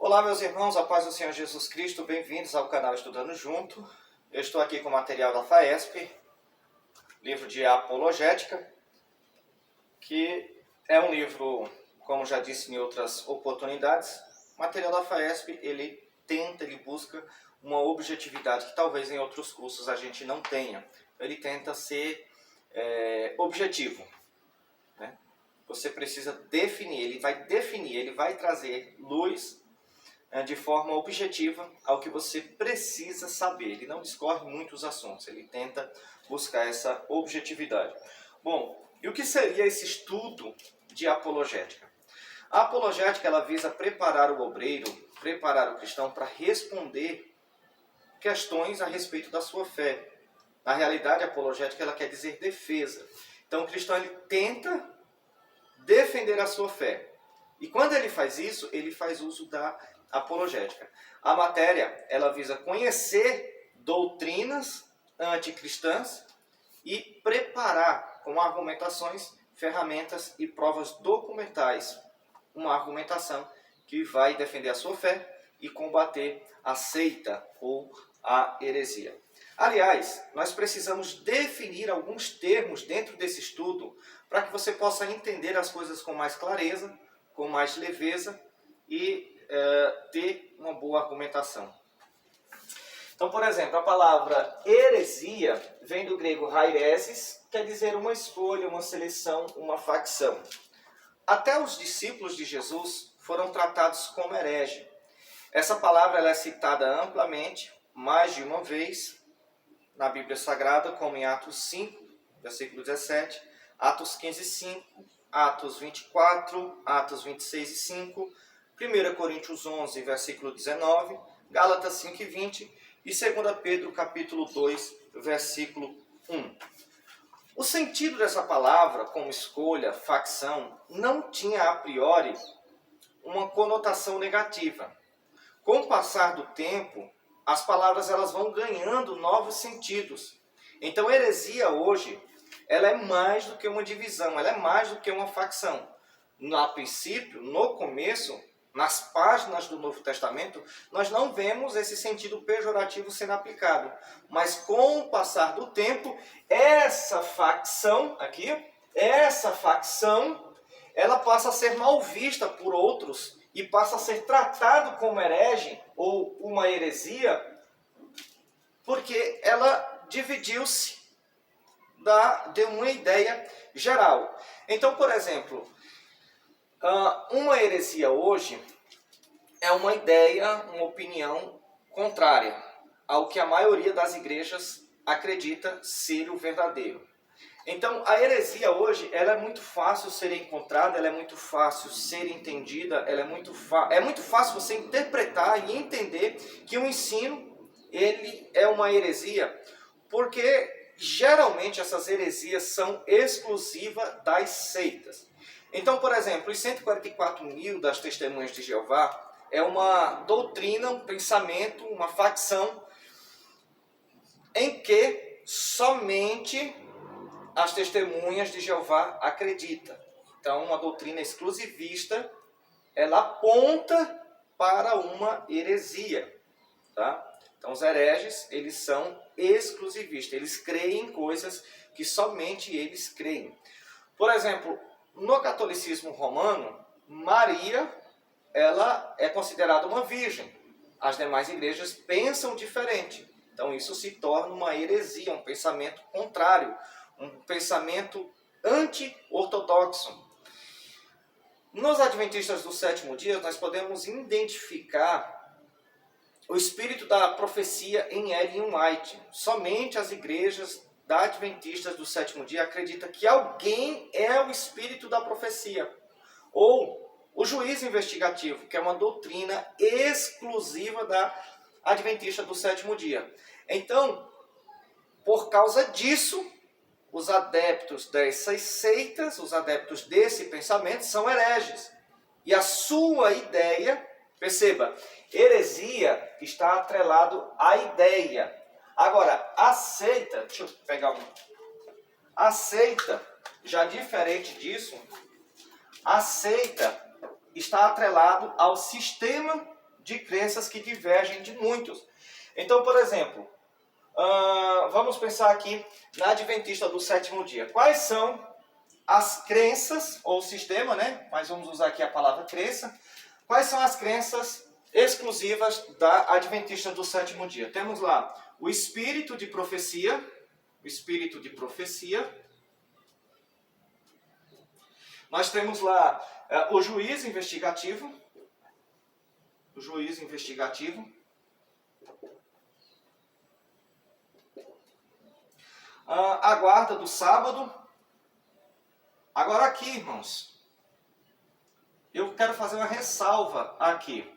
Olá, meus irmãos, a paz do Senhor Jesus Cristo, bem-vindos ao canal Estudando Junto. Eu estou aqui com o material da FAESP, livro de Apologética, que é um livro, como já disse em outras oportunidades, o material da FAESP, ele busca uma objetividade que talvez em outros cursos a gente não tenha. Ele tenta ser objetivo, né? Você precisa definir, ele vai trazer luz de forma objetiva ao que você precisa saber. Ele não discorre muitos assuntos, ele tenta buscar essa objetividade. Bom, e o que seria esse estudo de apologética? A apologética ela visa preparar o obreiro, preparar o cristão para responder questões a respeito da sua fé. Na realidade, a apologética ela quer dizer defesa. Então, o cristão ele tenta defender a sua fé. E quando ele faz isso, ele faz uso da apologética. A matéria ela visa conhecer doutrinas anticristãs e preparar com argumentações, ferramentas e provas documentais uma argumentação que vai defender a sua fé e combater a seita ou a heresia. Aliás, nós precisamos definir alguns termos dentro desse estudo para que você possa entender as coisas com mais clareza, com mais leveza e ter uma boa argumentação. Então, por exemplo, a palavra heresia vem do grego hairesis, quer dizer uma escolha, uma seleção, uma facção. Até os discípulos de Jesus foram tratados como herege. Essa palavra ela é citada amplamente, mais de uma vez, na Bíblia Sagrada, como em Atos 5, versículo 17, Atos 15, 5, Atos 24, Atos 26 e 5, 1 Coríntios 11, versículo 19, Gálatas 5 e 20 e 2 Pedro, capítulo 2, versículo 1. O sentido dessa palavra, como escolha, facção, não tinha a priori uma conotação negativa. Com o passar do tempo, as palavras elas vão ganhando novos sentidos. Então, heresia hoje, ela é mais do que uma divisão, ela é mais do que uma facção. A princípio, no começo, nas páginas do Novo Testamento, nós não vemos esse sentido pejorativo sendo aplicado. Mas com o passar do tempo, essa facção, ela passa a ser mal vista por outros e passa a ser tratado como herege ou uma heresia, porque ela dividiu-se de uma ideia geral. Então, por exemplo, uma heresia hoje é uma ideia, uma opinião contrária ao que a maioria das igrejas acredita ser o verdadeiro. Então, a heresia hoje ela é muito fácil ser encontrada, ela é muito fácil ser entendida, é muito fácil você interpretar e entender que o ensino ele é uma heresia, porque geralmente essas heresias são exclusivas das seitas. Então, por exemplo, os 144.000 das Testemunhas de Jeová é uma doutrina, um pensamento, uma facção em que somente as Testemunhas de Jeová acreditam. Então, uma doutrina exclusivista, ela aponta para uma heresia, tá? Então, os hereges, eles são exclusivistas, eles creem em coisas que somente eles creem. Por exemplo, no catolicismo romano, Maria, ela é considerada uma virgem. As demais igrejas pensam diferente. Então, isso se torna uma heresia, um pensamento contrário, um pensamento anti-ortodoxo. Nos Adventistas do Sétimo Dia, nós podemos identificar o espírito da profecia em Ellen White. Somente as igrejas da Adventistas do Sétimo Dia acreditam que alguém é o espírito da profecia. Ou o juízo investigativo, que é uma doutrina exclusiva da Adventista do Sétimo Dia. Então, por causa disso, os adeptos dessas seitas, os adeptos desse pensamento, são hereges. E a sua ideia, perceba, heresia está atrelado à ideia. Agora, a seita, deixa eu pegar um. A seita, já diferente disso, a seita está atrelado ao sistema de crenças que divergem de muitos. Então, por exemplo, vamos pensar aqui na Adventista do sétimo dia. Quais são as crenças, ou sistema, né? Mas vamos usar aqui a palavra crença. Quais são as crenças exclusivas da Adventista do sétimo dia? Temos lá o espírito de profecia, Nós temos lá o juiz investigativo, a guarda do sábado. Agora aqui, irmãos, eu quero fazer uma ressalva aqui.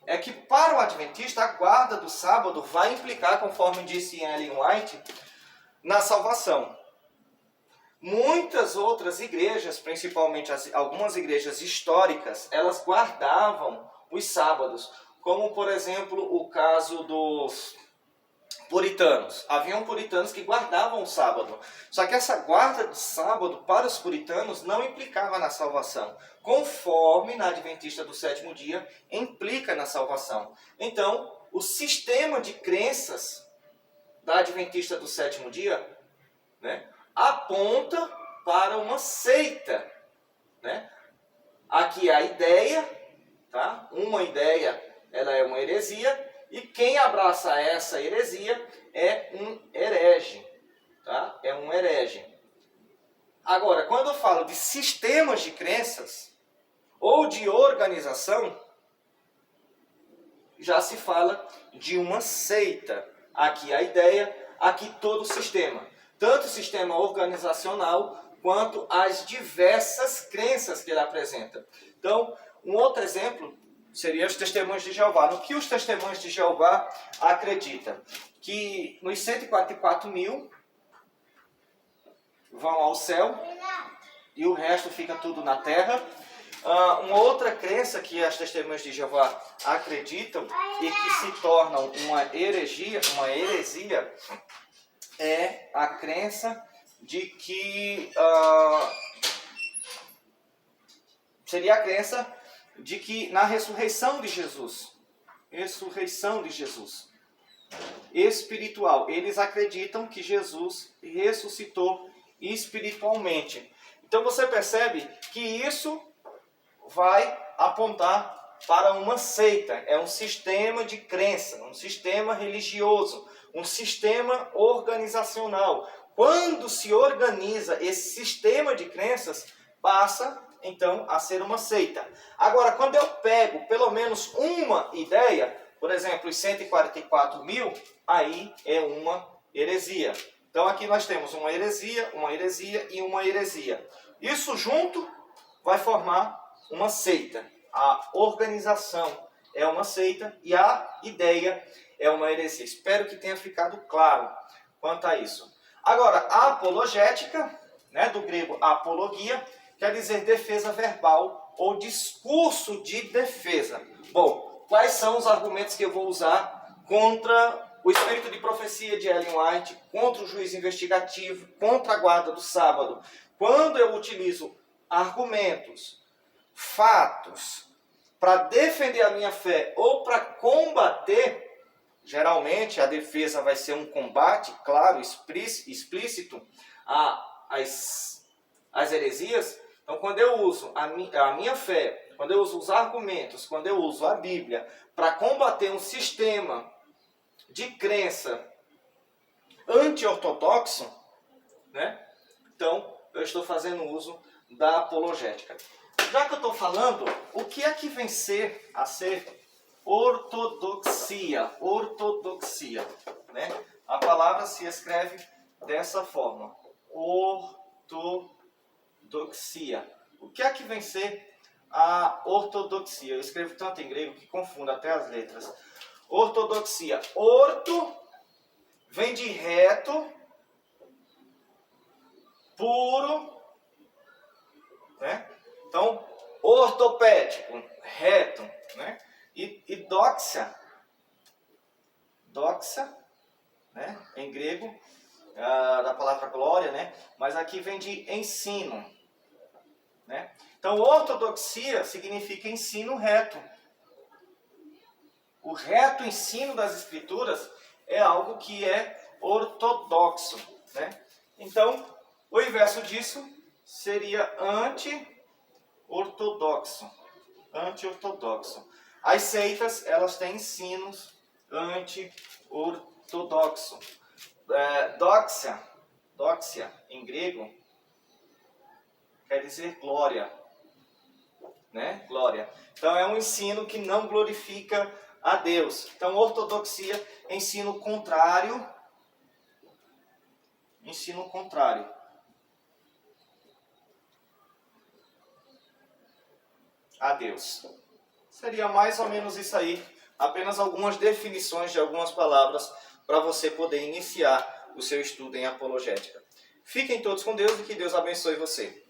É que para o adventista, a guarda do sábado vai implicar, conforme disse Ellen White, na salvação. Muitas outras igrejas, principalmente algumas igrejas históricas, elas guardavam os sábados, como por exemplo o caso dos puritanos. Haviam puritanos que guardavam o sábado. Só que essa guarda do sábado para os puritanos não implicava na salvação, conforme na Adventista do sétimo dia implica na salvação. Então, o sistema de crenças da Adventista do sétimo dia, né, aponta para uma seita, né? Aqui a ideia, tá? Uma ideia, ela é uma heresia, e quem abraça essa heresia é um herege, tá? É um herege. Agora, quando eu falo de sistemas de crenças ou de organização, já se fala de uma seita. Aqui a ideia, aqui todo o sistema. Tanto o sistema organizacional, quanto as diversas crenças que ele apresenta. Então, um outro exemplo seria os testemunhos de Jeová. No que os testemunhos de Jeová acreditam? Que nos 144 mil vão ao céu e o resto fica tudo na terra. Uma outra crença que as testemunhas de Jeová acreditam e que se tornam uma heresia, é a crença de que seria a crença de que na ressurreição de Jesus espiritual, eles acreditam que Jesus ressuscitou espiritualmente. Então você percebe que isso vai apontar para uma seita, é um sistema de crença, um sistema religioso, um sistema organizacional. Quando se organiza esse sistema de crenças, passa então a ser uma seita. Agora, quando eu pego pelo menos uma ideia, por exemplo, os 144 mil, aí é uma heresia. Então aqui nós temos uma heresia e uma heresia. Isso junto vai formar uma seita. A organização é uma seita e a ideia é uma heresia. Espero que tenha ficado claro quanto a isso. Agora, a apologética, né, do grego apologia, quer dizer defesa verbal ou discurso de defesa. Bom, quais são os argumentos que eu vou usar contra o espírito de profecia de Ellen White, contra o juiz investigativo, contra a guarda do sábado? Quando eu utilizo argumentos, fatos, para defender a minha fé ou para combater, geralmente a defesa vai ser um combate, claro, explícito, às heresias. Então, quando eu uso a minha fé, quando eu uso os argumentos, quando eu uso a Bíblia para combater um sistema de crença anti-ortodoxo, né? Então, eu estou fazendo uso da apologética. Já que eu estou falando, o que é que vem a ser ortodoxia? Ortodoxia, né? A palavra se escreve dessa forma. Ortodoxia. O que é que vem ser a ortodoxia? Eu escrevo tanto em grego que confundo até as letras. Ortodoxia. Orto vem de reto, puro, né? Então, ortopédico, reto, né? E doxa, né? Em grego, da palavra glória, né? Mas aqui vem de ensino, né? Então, ortodoxia significa ensino reto. o reto ensino das Escrituras é algo que é ortodoxo, né? Então, o inverso disso seria anti-ortodoxo. Anti-ortodoxo. As seitas, elas têm ensinos anti-ortodoxo. Doxia, em grego, quer dizer glória, né? Glória. Então é um ensino que não glorifica a Deus. Então ortodoxia, ensino contrário a Deus. Seria mais ou menos isso aí, apenas algumas definições de algumas palavras para você poder iniciar o seu estudo em apologética. Fiquem todos com Deus e que Deus abençoe você.